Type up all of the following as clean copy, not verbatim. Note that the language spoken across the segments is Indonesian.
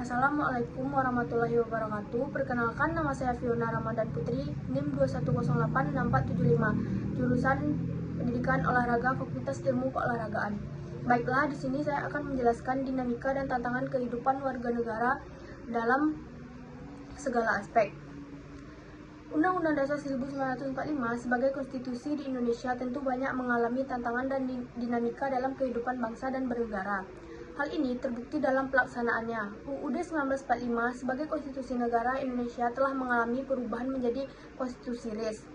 Assalamualaikum warahmatullahi wabarakatuh. Perkenalkan, nama saya Fiona Ramadan Putri, NIM 21086475, jurusan Pendidikan Olahraga Fakultas Ilmu Keolahragaan. Baiklah, di sini saya akan menjelaskan dinamika dan tantangan kehidupan warga negara dalam segala aspek. Undang-Undang Dasar 1945 sebagai konstitusi di Indonesia tentu banyak mengalami tantangan dan dinamika dalam kehidupan bangsa dan bernegara. Hal ini terbukti dalam pelaksanaannya. UUD 1945 sebagai konstitusi negara Indonesia telah mengalami perubahan menjadi konstitusi RIS.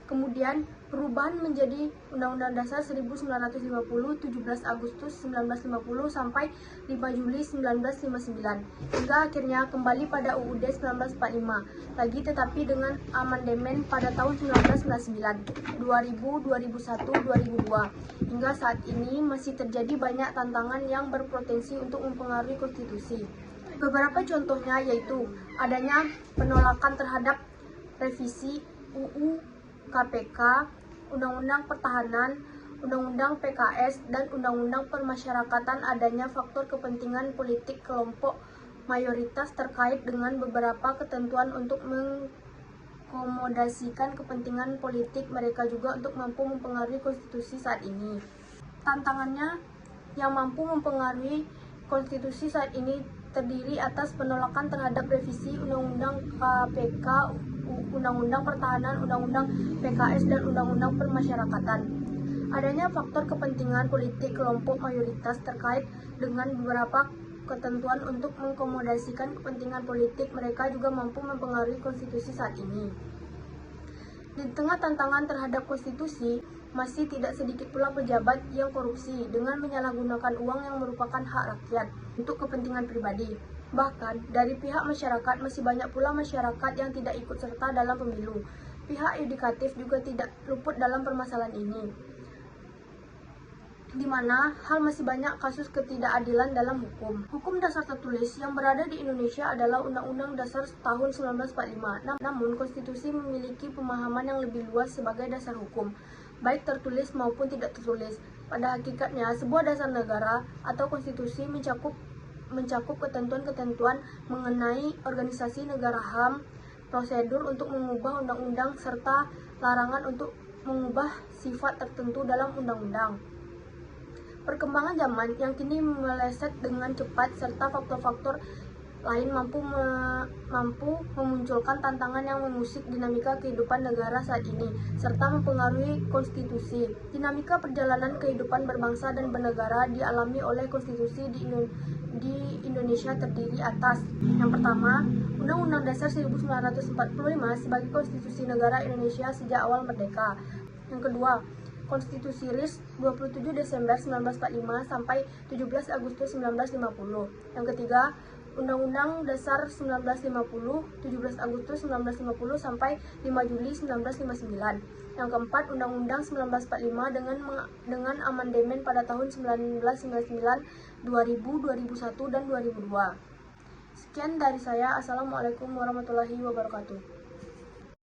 Kemudian perubahan menjadi Undang-Undang Dasar 1950 17 Agustus 1950 sampai 5 Juli 1959 hingga akhirnya kembali pada UUD 1945 lagi, tetapi dengan amandemen pada tahun 1999, 2000, 2001, 2002 hingga saat ini masih terjadi banyak tantangan yang berpotensi untuk mempengaruhi konstitusi. Beberapa contohnya yaitu adanya penolakan terhadap revisi UU KPK, Undang-Undang Pertahanan, Undang-Undang PKS, dan Undang-Undang Permasyarakatan, adanya faktor kepentingan politik kelompok mayoritas terkait dengan beberapa ketentuan untuk mengakomodasikan kepentingan politik mereka juga untuk mampu mempengaruhi konstitusi saat ini. Tantangannya yang mampu mempengaruhi konstitusi saat ini terdiri atas penolakan terhadap revisi Undang-Undang KPK, Undang-Undang Pertahanan, Undang-Undang PKS, dan Undang-Undang Permasyarakatan. Adanya faktor kepentingan politik kelompok mayoritas terkait dengan beberapa ketentuan untuk mengakomodasikan kepentingan politik mereka juga mampu mempengaruhi konstitusi saat ini. Di tengah tantangan terhadap konstitusi, masih tidak sedikit pula pejabat yang korupsi dengan menyalahgunakan uang yang merupakan hak rakyat untuk kepentingan pribadi. Bahkan, dari pihak masyarakat masih banyak pula masyarakat yang tidak ikut serta dalam pemilu. Pihak yudikatif juga tidak luput dalam permasalahan ini, di mana hal masih banyak kasus ketidakadilan dalam hukum. Hukum dasar tertulis yang berada di Indonesia adalah Undang-Undang Dasar tahun 1945. Namun, konstitusi memiliki pemahaman yang lebih luas sebagai dasar hukum, baik tertulis maupun tidak tertulis. Pada hakikatnya, sebuah dasar negara atau konstitusi mencakup ketentuan-ketentuan mengenai organisasi negara, HAM, prosedur untuk mengubah undang-undang, serta larangan untuk mengubah sifat tertentu dalam undang-undang. Perkembangan zaman yang kini meleset dengan cepat serta faktor-faktor lain mampu memunculkan tantangan yang mengusik dinamika kehidupan negara saat ini serta mempengaruhi konstitusi. Dinamika perjalanan kehidupan berbangsa dan bernegara dialami oleh konstitusi di Indonesia terdiri atas: yang pertama, Undang-Undang Dasar 1945 sebagai konstitusi negara Indonesia sejak awal merdeka. Yang kedua, Konstitusi RIS 27 Desember 1945 sampai 17 Agustus 1950. Yang ketiga, Undang-Undang Dasar 1950 17 Agustus 1950 sampai 5 Juli 1959. Yang keempat, Undang-Undang 1945 dengan amandemen pada tahun 1999, 2000, 2001, dan 2002. Sekian dari saya. Assalamualaikum warahmatullahi wabarakatuh.